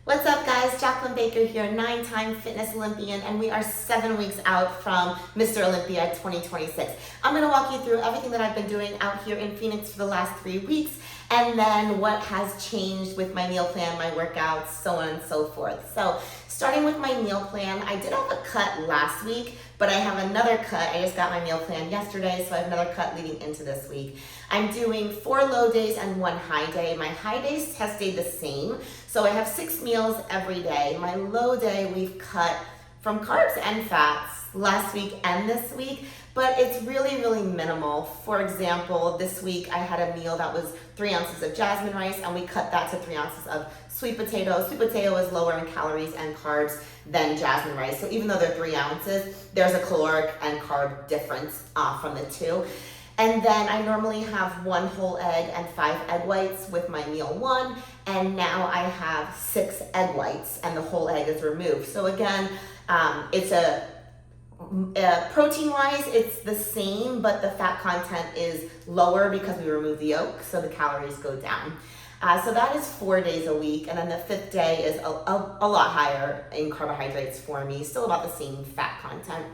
What's up guys, Jaclyn Baker here, 9-time fitness Olympian, and we are 7 weeks out from Mr. Olympia 2026. I'm gonna walk you through everything that I've been doing out here in Phoenix for the last 3 weeks, and then what has changed with my meal plan, my workouts, so on and so forth. So, starting with my meal plan, I did have a cut last week, but I have another cut. I just got my meal plan yesterday, so I have another cut leading into this week. I'm doing 4 low days and 1 high day. My high days have stayed the same, so I have 6 meals every day. My low day, we've cut from carbs and fats last week and this week, but it's really minimal. For example, this week I had a meal that was 3 ounces of jasmine rice, and we cut that to 3 ounces of sweet potato. Sweet potato is lower in calories and carbs than jasmine rice, so even though they're 3 ounces, there's a caloric and carb difference from the two. And then I normally have 1 whole egg and 5 egg whites with my meal 1, and now I have 6 egg whites and the whole egg is removed. So again, it's protein-wise, it's the same, but the fat content is lower because we remove the yolk, so the calories go down. So that is 4 days a week, and then the 5th day is a lot higher in carbohydrates for me, still about the same fat content.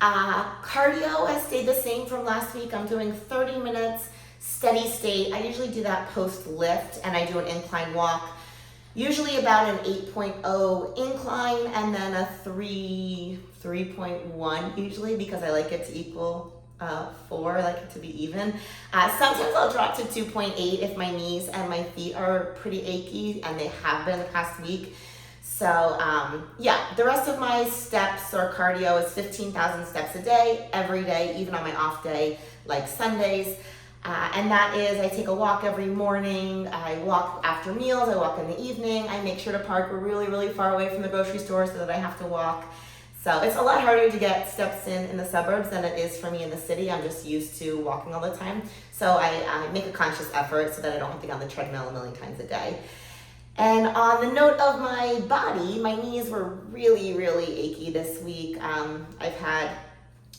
Cardio has stayed the same from last week. I'm doing 30 minutes steady state. I usually do that post lift, and I do an incline walk, usually about an 8.0 incline and then a 3.1 usually, because I like it to equal 4. I like it to be even. Sometimes I'll drop to 2.8 if my knees and my feet are pretty achy, and they have been the past week. So yeah, the rest of my steps or cardio is 15,000 steps a day, every day, even on my off day, like Sundays. And that is, I take a walk every morning, I walk after meals, I walk in the evening, I make sure to park really far away from the grocery store so that I have to walk. So it's a lot harder to get steps in the suburbs than it is for me in the city. I'm just used to walking all the time. So I make a conscious effort so that I don't have to get on the treadmill a million times a day. And on the note of my body, my knees were really achy this week. I've had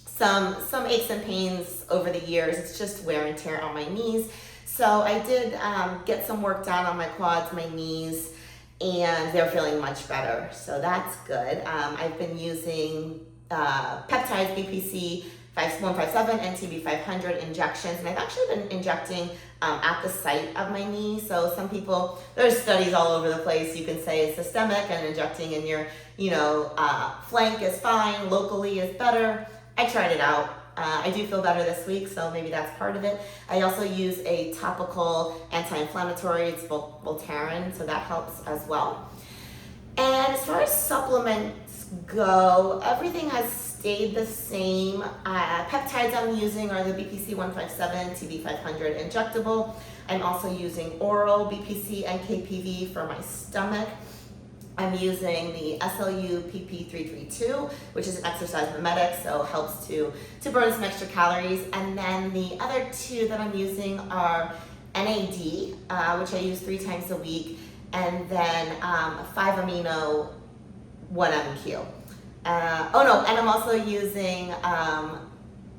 some aches and pains over the years. It's just wear and tear on my knees. So I did get some work done on my quads, my knees, and they're feeling much better. So that's good. I've been using peptides, BPC 157 and TB500 injections, and I've actually been injecting at the site of my knee. So some people, there's studies all over the place. You can say it's systemic and injecting in your, flank is fine, locally is better. I tried it out. I do feel better this week, so maybe that's part of it. I also use a topical anti-inflammatory, it's Voltaren, so that helps as well. And as far as supplements go, everything has stayed the same. Peptides I'm using are the BPC 157, TB500 injectable. I'm also using oral BPC and KPV for my stomach. I'm using the SLU PP332, which is an exercise mimetic, so it helps to burn some extra calories. And then the other 2 that I'm using are NAD, which I use 3 times a week, and then 5-amino 1-MQ. And I'm also using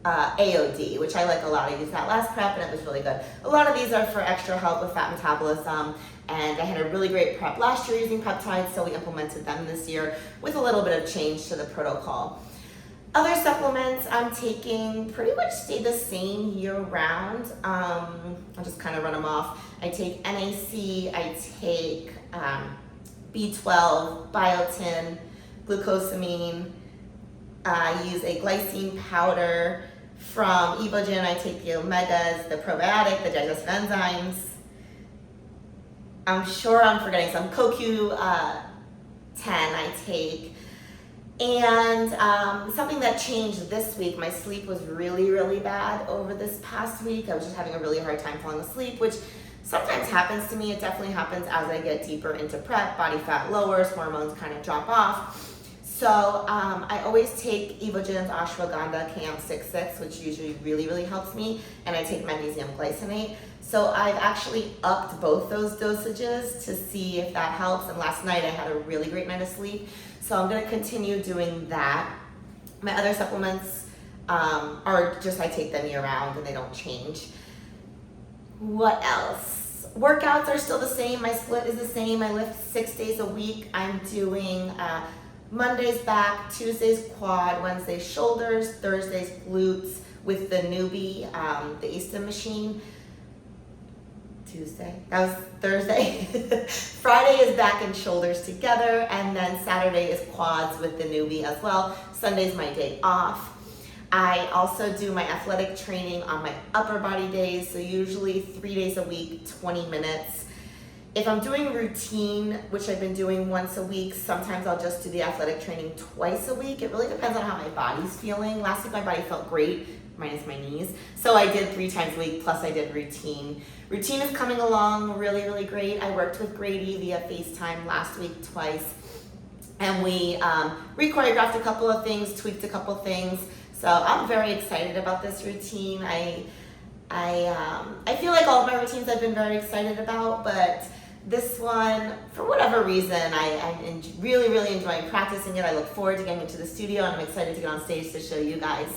AOD, which I like a lot. I used that last prep and it was really good. A lot of these are for extra help with fat metabolism, and I had a really great prep last year using peptides, so we implemented them this year with a little bit of change to the protocol. Other supplements I'm taking pretty much stay the same year round. I'll just kind of run them off. I take NAC, I take B12, biotin, glucosamine. I use a glycine powder from EVOGEN. I take the omegas, the probiotic, the digestive enzymes. I'm sure I'm forgetting some. CoQ10 I take. And something that changed this week, my sleep was really bad over this past week. I was just having a really hard time falling asleep, which sometimes happens to me. It definitely happens as I get deeper into prep. Body fat lowers, hormones kind of drop off. So I always take EVOGEN's ashwagandha KM66, which usually really helps me, and I take magnesium glycinate. So I've actually upped both those dosages to see if that helps, and last night I had a really great night of sleep. So I'm gonna continue doing that. My other supplements are just, I take them year round and they don't change. What else? Workouts are still the same. My split is the same. I lift 6 days a week. I'm doing Mondays back, Tuesdays quad, Wednesdays shoulders, Thursdays glutes with the newbie, the Easton machine. Tuesday, that was Thursday. Friday is back and shoulders together, and then Saturday is quads with the newbie as well. Sunday's my day off. I also do my athletic training on my upper body days, so usually 3 days a week, 20 minutes. If I'm doing routine, which I've been doing once a week, sometimes I'll just do the athletic training twice a week. It really depends on how my body's feeling. Last week my body felt great, minus my knees. So I did 3 times a week, plus I did routine. Routine is coming along really, really great. I worked with Grady via FaceTime last week twice, and we re-choreographed a couple of things, tweaked a couple things. So I'm very excited about this routine. I feel like all of my routines I've been very excited about, but this one, for whatever reason, I'm really, really enjoying practicing it. I look forward to getting into the studio, and I'm excited to get on stage to show you guys.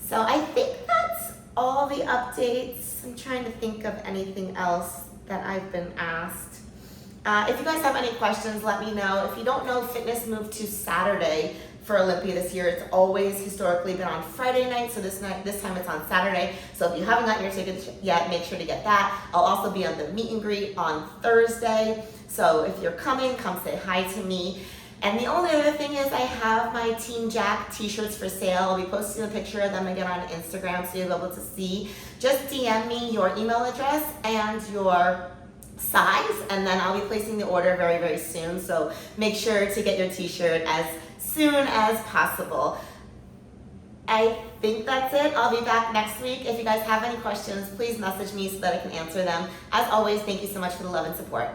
So I think that's all the updates. I'm trying to think of anything else that I've been asked. If you guys have any questions, let me know. If you don't know, fitness moved to Saturday for Olympia this year. It's always historically been on Friday night, so this time it's on Saturday. So if you haven't gotten your tickets yet, make sure to get that. I'll also be on the meet and greet on Thursday. So if you're coming, come say hi to me. And the only other thing is I have my Team Jac t-shirts for sale. I'll be posting a picture of them again on Instagram so you'll be able to see. Just DM me your email address and your size, and then I'll be placing the order very, very soon. So make sure to get your t-shirt as soon as possible. I think that's it. I'll be back next week. If you guys have any questions, please message me so that I can answer them. As always, thank you so much for the love and support.